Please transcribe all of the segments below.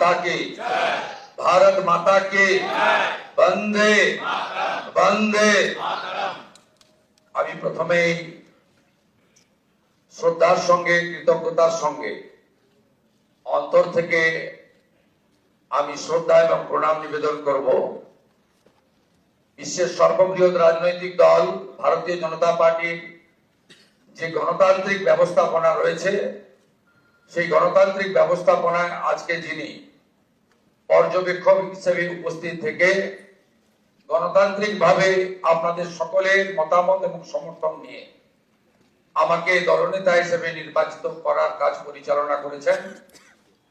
माता की, भारत माता की, वंदे वंदे। আমি প্রথমেই শ্রদ্ধার সঙ্গে কৃতজ্ঞতার সঙ্গে অন্তর থেকে আমি শ্রদ্ধা এবং প্রণাম নিবেদন করব বিশ্বের সর্ববৃহৎ রাজনৈতিক দল ভারতীয় জনতা পার্টির যে গণতান্ত্রিক ব্যবস্থাপনা রয়েছে, সেই গণতান্ত্রিক ব্যবস্থাপনায় আজকে যিনি পর্যবেক্ষক হিসেবে উপস্থিত থেকে গণতান্ত্রিকভাবে আপনাদের সকলের মতামত এবং সমর্থন নিয়ে আমাকে দলনেতা হিসেবে নির্বাচিত করার কাজ পরিচালনা করেছেন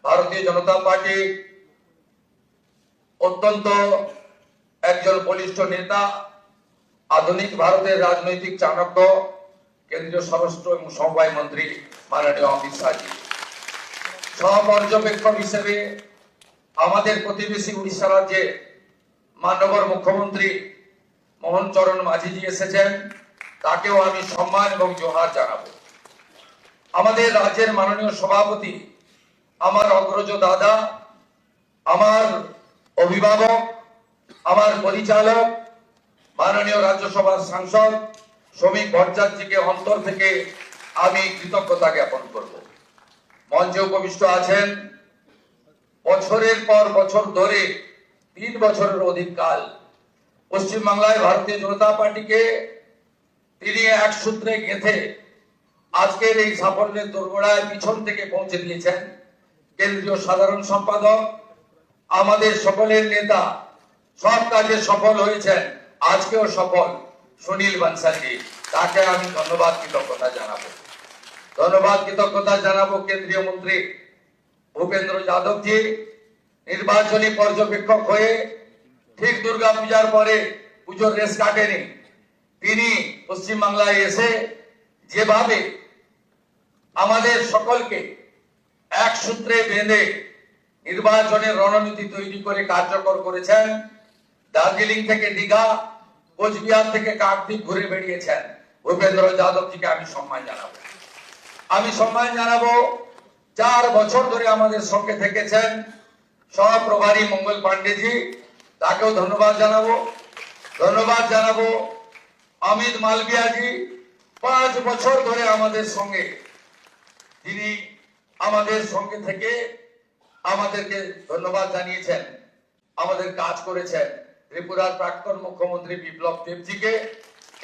ভারতীয় জনতা পার্টি অত্যন্ত একজন বলিষ্ঠ নেতা, আধুনিক ভারতের রাজনৈতিক চাণক্য, কেন্দ্রীয় স্বরাষ্ট্র এবং সমবায় মন্ত্রী মাননীয় অমিত শাহজি। সহপর্যবেক্ষক হিসেবে আমাদের প্রতিবেশী উড়িষ্যা রাজ্যে মাননীয় মুখ্যমন্ত্রী মোহন চরণ মাঝিজি এসেছেন, তাকেও আমি সম্মান এবং জোহার জানাবো। আমাদের রাজ্যের মাননীয় সভাপতি, আমার অগ্রজ দাদা, আমার অভিভাবক, আমার পরিচালক, মাননীয় রাজ্যসভার সাংসদ শ্রমিক ভট্টাচার্যকে অন্তর থেকে আমি কৃতজ্ঞতা জ্ঞাপন করব। মঞ্চে উপবিষ্ট আছেন বছরের পর বছর ধরে 3 বছরের অধিক কাল পশ্চিমবাংলায় ভারতীয় জনতা পার্টিকে তিনি এক সূত্রে গেঁথে আজকের এই সাফল্যের দোরগোড়ায় পিছন থেকে পৌঁছে দিয়েছেন কেন্দ্রীয় সাধারণ সম্পাদক, আমাদের সকলের নেতা, সব কাজে সফল হয়েছেন, আজকেও সফল সুনীল বানসালজি, তাকে আমি ধন্যবাদ কৃতজ্ঞতা জানাবো। কেন্দ্রীয় মন্ত্রী ভূপেন্দ্র যাদবজি নির্বাচনী পর্যবেক্ষক হয়ে ঠিক দুর্গা পূজার পরে পুজোর রেস কাটেনি, তিনি পশ্চিমবাংলায় এসে যেভাবে আমাদের সকলকে এক সূত্রে বেঁধে নির্বাচনের রণনীতি তৈরি করে কার্যকর করেছেন। দার্জিলিং থেকে দীঘা, কোচবিহার থেকে কাকদ্বীপ ঘুরে বেরিয়েছেন ভূপেন্দ্র যাদবজিকে আমি সম্মান জানাবো। 4 বছর ধরে আমাদের সঙ্গে থেকেছেন সহপ্রভারী মঙ্গল পান্ডেজি, তাকেও ধন্যবাদ জানাবো। অমিত মালভিয়াজি 5 বছর ধরে আমাদের সঙ্গে, তিনি আমাদের সঙ্গে থেকে আমাদেরকে ধন্যবাদ জানিয়েছেন, আমাদের কাজ করেছেন। ত্রিপুরার প্রাক্তন মুখ্যমন্ত্রী বিপ্লব দেবজিকে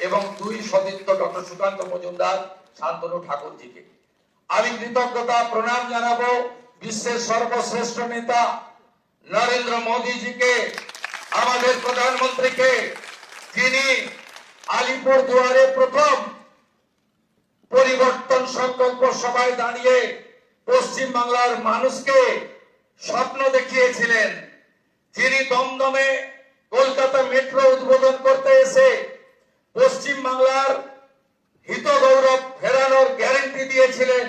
এবং 2 সতীর্থ ডক্টর সুকান্ত মজুমদার, শান্তনু ঠাকুরজিকে আমি কৃতজ্ঞতা প্রণাম জানাবো। বিশ্বের সর্বশ্রেষ্ঠ নেতা নরেন্দ্র মোদীজিকে, আমাদের প্রধানমন্ত্রীকে, যিনি আলিপুর দুয়ারে প্রথম পরিবর্তন সংকল্প সভায় দাঁড়িয়ে পশ্চিম বাংলার মানুষকে স্বপ্ন দেখিয়েছিলেন, যিনি দমদমে কলকাতা মেট্রো উদ্বোধন করতে এসে পশ্চিম বাংলার হিত গৌরব ফেরানোর গ্যারান্টি দিয়েছিলেন,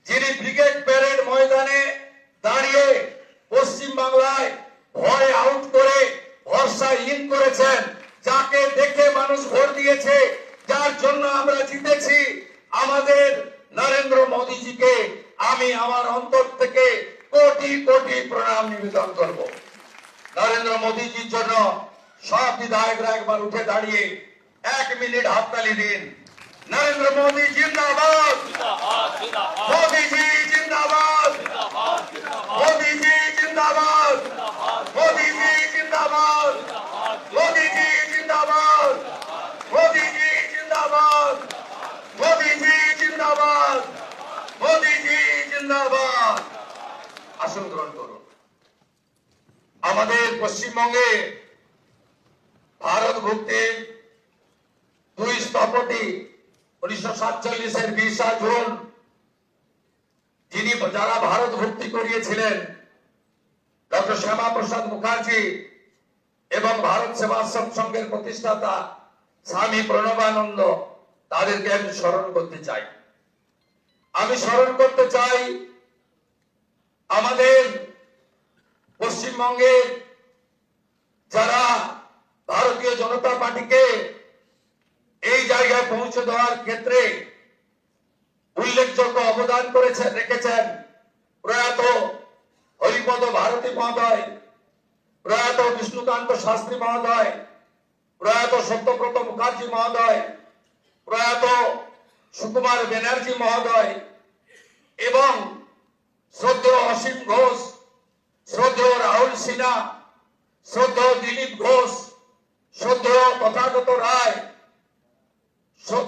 যিনি ব্রিগেড প্যারেড ময়দানে দাঁড়িয়ে পশ্চিম বাংলায় ভয় আউট করে ভরসা ইন করেছেন, যাকে দেখে মানুষ ভোট দিয়েছে, যার জন্য আমরা জিতেছি, আমাদের নরেন্দ্র মোদীজিকে আমি আমার অন্তর থেকে কোটি কোটি প্রণাম নিবেদন করব। নরেন্দ্র মোদীজির জন্য সব বিধায়করা একবার উঠে দাঁড়িয়ে 1 মিনিট হাততালি দিন। নরেন্দ্র মোদী জিন্দাবাদ, মোদীজি জিন্দাবাদ, মোদীজি জিন্দাবাদ, মোদীজি জিন্দাবাদ, মোদীজি জিন্দাবাদ, মোদীজি জিন্দাবাদ, মোদীজি জিন্দাবাদ, মোদীজি জিন্দাবাদ। আসন গ্রহণ করুন। আমাদের পশ্চিমবঙ্গে ভারত ভুক্তির 2 স্থপতি 1947-এর 20 জুন যিনি যারা ভারত ভর্তি করিয়েছিলেন ডক্টর শ্যামা প্রসাদ মুখার্জি এবং ভারত সেবাশ্রম সংঘের প্রতিষ্ঠাতা স্বামী প্রণবানন্দ, তাদেরকে আমি স্মরণ করতে চাই। আমাদের পশ্চিমবঙ্গে যারা ভারতীয় জনতা পার্টিকে এই জায়গায় পৌঁছে দেওয়ার ক্ষেত্রে উল্লেখযোগ্য অবদান রেখেছেন প্রয়াত হরিপদ ভারতী মহোদয়, প্রয়াত বিষ্ণুকান্ত শাস্ত্রী মহোদয়, প্রয়াত সত্যব্রত মুখার্জি মহোদয়, প্রয়াত সুকুমার ব্যানার্জি মহোদয় এবং শ্রদ্ধেয় অসীম ঘোষ, শ্রদ্ধেয় রাহুল সিনহা, শ্রদ্ধেয় দিলীপ ঘোষ, শ্রদ্ধেয় তথাগত রায়,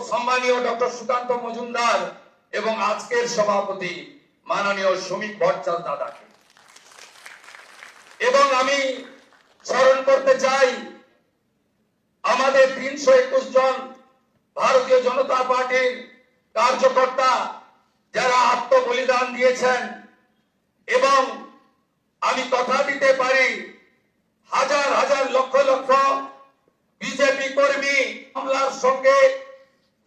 সম্মানীয় ডক্টর সুকান্ত মজুমদার এবং আজকের সভাপতি মাননীয় শ্রমিক ভট্টাচার্য দাদাকে। এবং আমি স্মরণ করতে চাই আমাদের 321 জন ভারতীয় জনতা পার্টির কার্যকর্তা যারা আত্মবলিদান দিয়েছেন, এবং আমি কথা দিতে পারি হাজার হাজার লক্ষ লক্ষ বিজেপি কর্মী হামলার সঙ্গে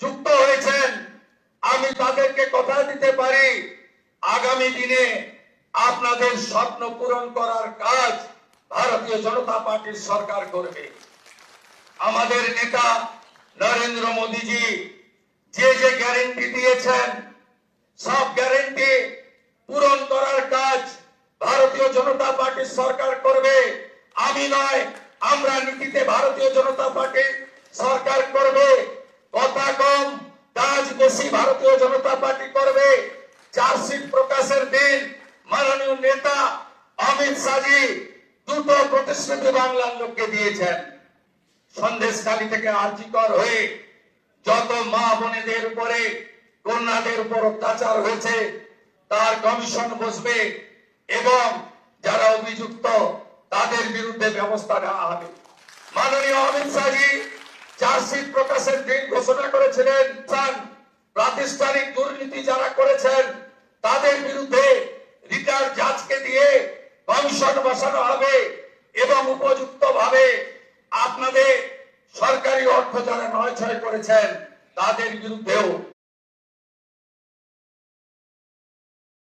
যুক্ত হয়েছেন। আমি তাদেরকে কথা দিতে পারি আগামী দিনে আপনাদের স্বপ্ন পূরণ করার কাজ ভারতীয় জনতা পার্টির সরকার করবে। আমাদের নেতা নরেন্দ্র মোদীজি যে যে গ্যারেন্টি দিয়েছেন সব গ্যারেন্টি পূরণ করার কাজ ভারতীয় জনতা পার্টির সরকার করবে। আমি নয়, আমরা নীতিতে ভারতীয় জনতা পার্টির সরকার করবে। কথা কম কাজ বেশি ভারতীয় জনতা পার্টি করবে। চার্জশিট প্রকাশের দিন মাননীয় নেতা অমিত শাহজি দুটো প্রতিশ্রুতি বাংলার লোককে দিয়েছেন। সন্দেশখালী থেকে আর্জিকর হয়ে যত মা বোনেদের উপরে কন্যাদের উপর অত্যাচার হয়েছে তার কমিশন বসবে এবং যারা অভিযুক্ত তাদের বিরুদ্ধে ব্যবস্থা নেওয়া হবে। মাননীয় অমিত শাহজি চার্জশিট প্রকাশের দিন ঘোষণা করেছিলেন প্রাতিষ্ঠানিক দুর্নীতি যারা করেছেন তাদের বিরুদ্ধে রিটায়ার্ড জাজকে দিয়ে কমিশন বসানো হবে এবং উপযুক্ত ভাবে আপনাদের সরকারি অর্থ যারা নয় ছয় করেছেন তাদের বিরুদ্ধেও